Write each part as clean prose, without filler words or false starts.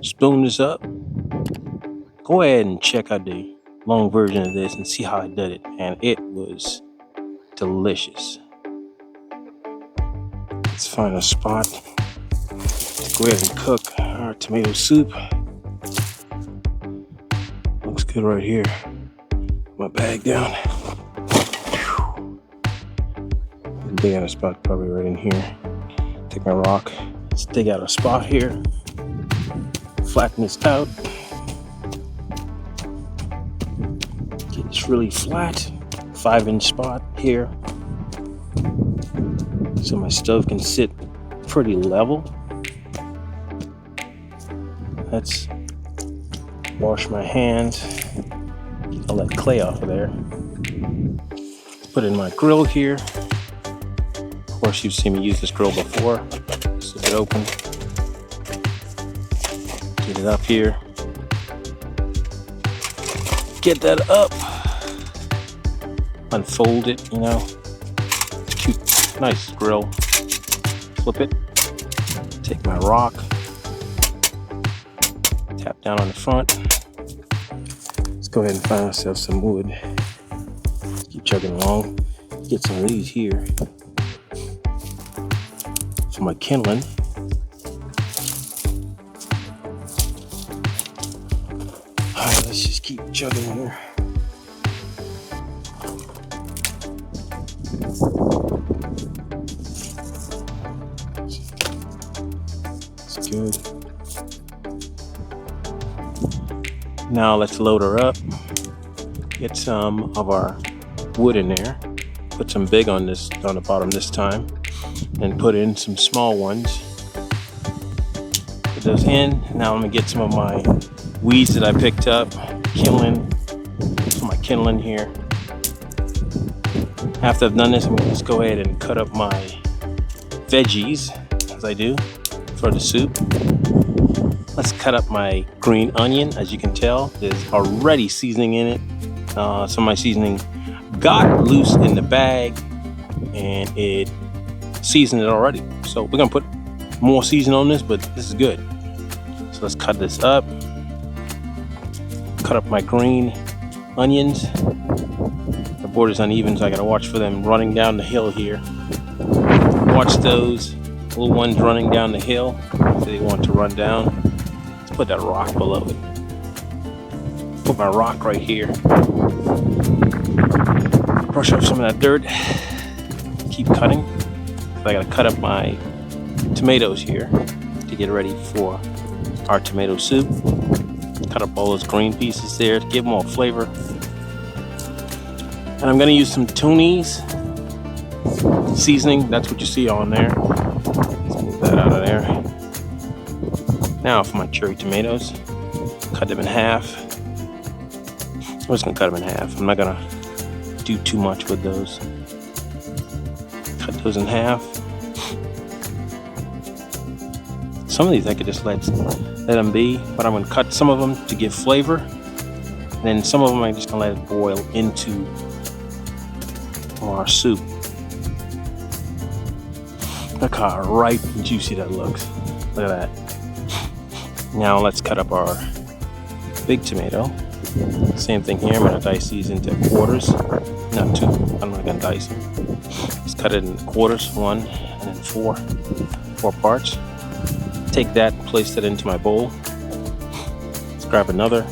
spoon this up. Go ahead and check out the long version of this and see how I did it. And it was delicious. Let's find a spot to go ahead and cook our tomato soup. Looks good right here. Put my bag down. Dig out a spot probably right in here. Take my rock. Let's dig out a spot here. Flatten this out. Get this really flat. 5-inch spot here. So my stove can sit pretty level. Let's wash my hands. Get all that clay off of there. Put in my grill here. Of course, you've seen me use this grill before. Slip it open. Get it up here. Get that up. Unfold it, you know. Cute, nice grill. Flip it. Take my rock. Tap down on the front. Let's go ahead and find ourselves some wood. Keep chugging along. Get some of these here. For my kindling. Alright, let's just keep chugging here. It's good. Now let's load her up. Get some of our wood in there. Put some big on the bottom this time. And put in some small ones. Put those in. Now I'm gonna get some of my weeds that I picked up. Kindling. For my kindling here. After I've done this, I'm gonna just go ahead and cut up my veggies, as I do, for the soup. Let's cut up my green onion. As you can tell, there's already seasoning in it. Some of my seasoning got loose in the bag, and it seasoned it already. So we're gonna put more seasoning on this, but this is good. So let's cut this up. Cut up my green onions. The border's uneven, so I gotta watch for them running down the hill here. Watch those little ones running down the hill. So they want to run down. Let's put that rock below it. Put my rock right here. Brush off some of that dirt. Keep cutting. I gotta cut up my tomatoes here to get ready for our tomato soup. Cut up all those green pieces there to give them all flavor. And I'm gonna use some Toady's seasoning. That's what you see on there. Let's move that out of there. Now for my cherry tomatoes. Cut them in half. I'm just gonna cut them in half. I'm not gonna do too much with those. Cut those in half. Some of these I could just let them be, but I'm gonna cut some of them to give flavor. And then some of them I'm just gonna let it boil into our soup. Look how ripe and juicy that looks. Look at that. Now let's cut up our big tomato. Same thing here. I'm gonna dice these into quarters. Not two. I'm not gonna dice them. Just cut it in quarters, 1 and then 4 parts. Take that and place that into my bowl. Let's grab another.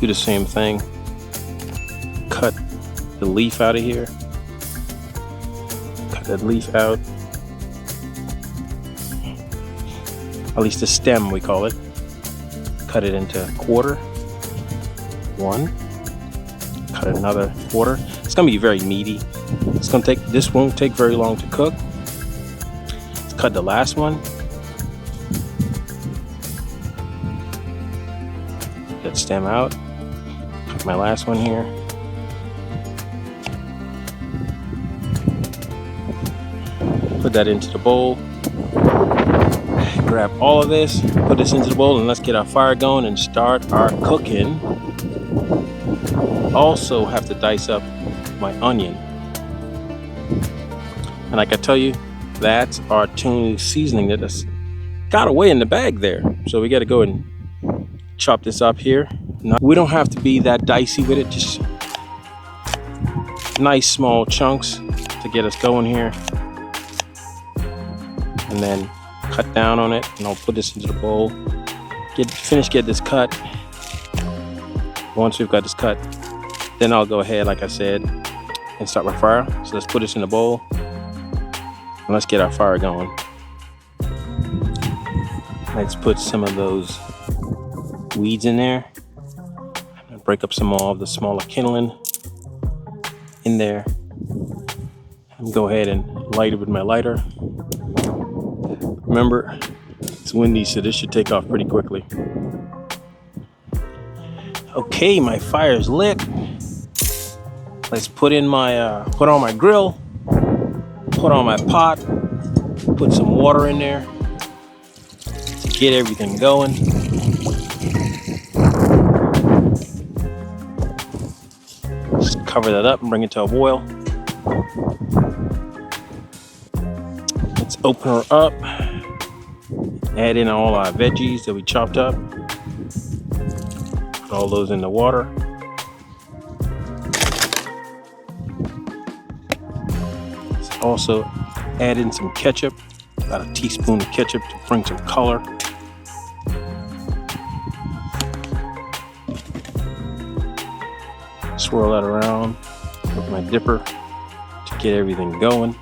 Do the same thing. Cut the leaf out of here. Cut that leaf out. At least the stem, we call it. Cut it into quarter. 1. Cut another quarter. It's gonna be very meaty. This won't take very long to cook. Let's cut the last one. Get stem out. Cut my last one here. Put that into the bowl. Grab all of this, put this into the bowl, and let's get our fire going and start our cooking. Also have to dice up my onion. And like I tell you, that's our Toady seasoning that got away in the bag there. So we got to go and chop this up here. We don't have to be that dicey with it, just nice small chunks to get us going here. And then cut down on it, and I'll put this into the bowl. Get this cut. Once we've got this cut, then I'll go ahead, like I said, and start my fire. So let's put this in the bowl, and let's get our fire going. Let's put some of those weeds in there. Break up some more of the smaller kindling in there. And go ahead and light it with my lighter. Remember, it's windy, so this should take off pretty quickly. Okay, my fire's lit. Let's put on my grill, put on my pot, put some water in there to get everything going. Just cover that up and bring it to a boil. Let's open her up. Add in all our veggies that we chopped up. Put all those in the water. Let's also add in some ketchup. About a teaspoon of ketchup to bring some color. Swirl that around with my dipper to get everything going.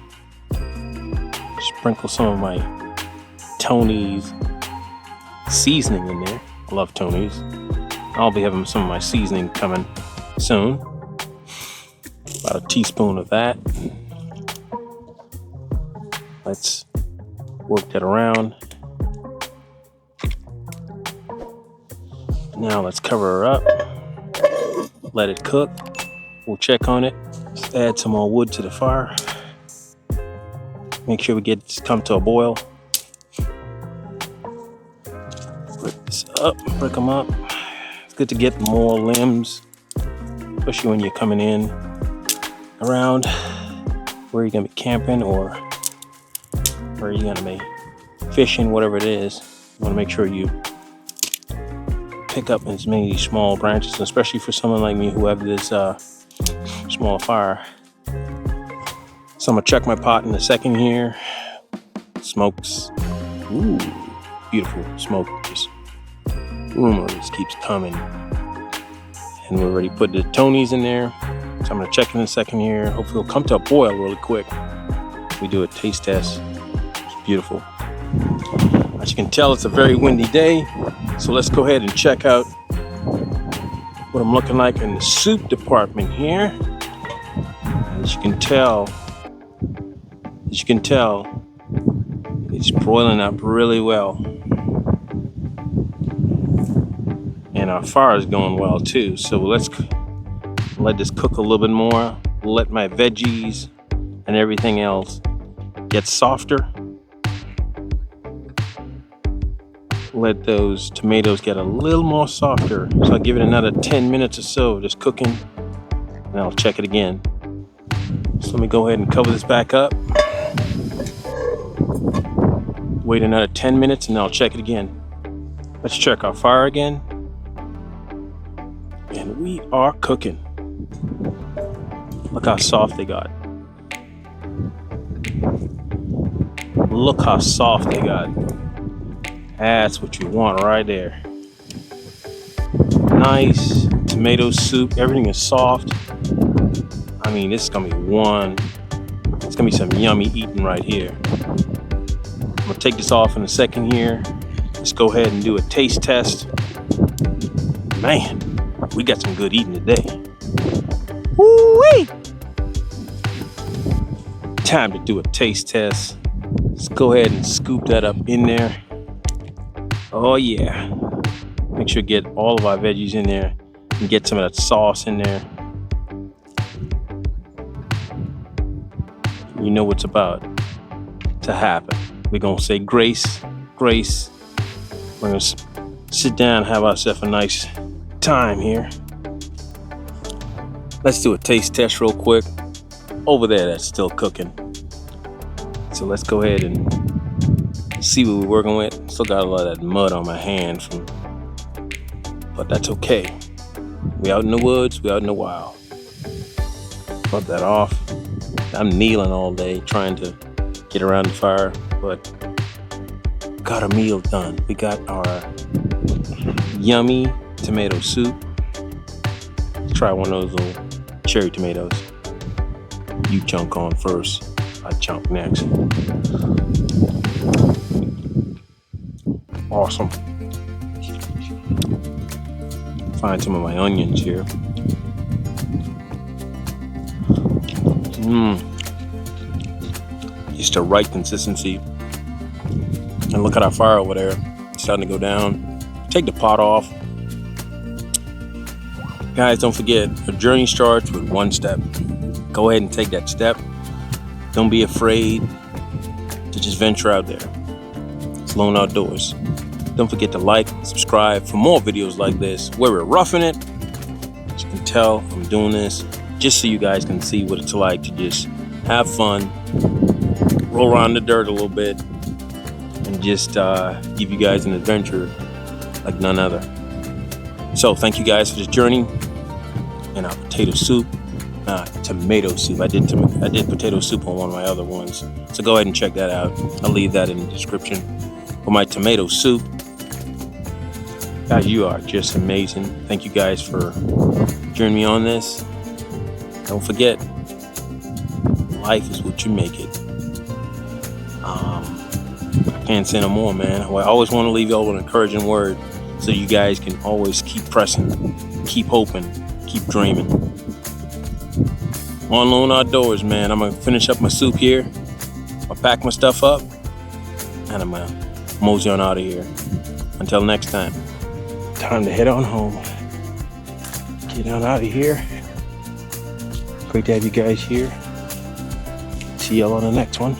Sprinkle some of my Toady's seasoning in there. I love Toady's. I'll be having some of my seasoning coming soon. About a teaspoon of that. Let's work that around. Now let's cover her up. Let it cook. We'll check on it. Let's add some more wood to the fire. Make sure we come to a boil. Break this up, break them up. It's good to get more limbs, especially when you're coming in around where you're gonna be camping or where you're gonna be fishing, whatever it is. You wanna make sure you pick up as many small branches, especially for someone like me who have this small fire. So I'm gonna check my pot in a second here. Smokes, ooh, beautiful smoke. Just just keeps coming. And we already put the Toady's in there. So I'm gonna check in a second here. Hopefully it'll come to a boil really quick. We do a taste test. It's beautiful. As you can tell, it's a very windy day. So let's go ahead and check out what I'm looking like in the soup department here. As you can tell, it's boiling up really well. And our fire is going well too. So let's let this cook a little bit more. Let my veggies and everything else get softer. Let those tomatoes get a little more softer. So I'll give it another 10 minutes or so, just cooking, and I'll check it again. So let me go ahead and cover this back up. Wait another 10 minutes and I'll check it again. Let's check our fire again. And we are cooking. Look how soft they got. Look how soft they got. That's what you want right there. Nice tomato soup. Everything is soft. I mean, this is gonna be it's gonna be some yummy eating right here. I'm gonna take this off in a second here. Let's go ahead and do a taste test. Man, we got some good eating today. Woo-wee! Time to do a taste test. Let's go ahead and scoop that up in there. Oh yeah. Make sure to get all of our veggies in there and get some of that sauce in there. You know what's about to happen. We're gonna say grace, grace. We're gonna sit down and have ourselves a nice time here. Let's do a taste test real quick. Over there, that's still cooking. So let's go ahead and See what we're working with. Still got a lot of that mud on my hand, but that's okay. We out in the woods, we out in the wild. Rub that off. I'm kneeling all day trying to get around the fire, but got a meal done. We got our yummy tomato soup. Let's try one of those little cherry tomatoes. You chunk on first, I chunk next. Awesome. Find some of my onions here. Just the right consistency. And look at our fire over there. It's starting to go down. Take the pot off. Guys, don't forget, a journey starts with one step. Go ahead and take that step. Don't be afraid to just venture out there. It's Lone Outdoors. Don't forget to like, subscribe for more videos like this where we're roughing it. As you can tell, I'm doing this just so you guys can see what it's like to just have fun, roll around the dirt a little bit, and just give you guys an adventure like none other. So thank you guys for this journey and our tomato soup. I did potato soup on one of my other ones, so go ahead and check that out. I'll leave that in the description for my tomato soup. Guys, you are just amazing. Thank you guys for joining me on this. Don't forget, life is what you make it. I can't say no more, man. I always want to leave y'all with an encouraging word so you guys can always keep pressing, keep hoping, keep dreaming. On Lone Outdoors, man. I'm going to finish up my soup here. I'll pack my stuff up, and I'm going to mosey on out of here. Until next time. Time to head on home. Get on out of here. Great to have you guys here. See y'all on the next one.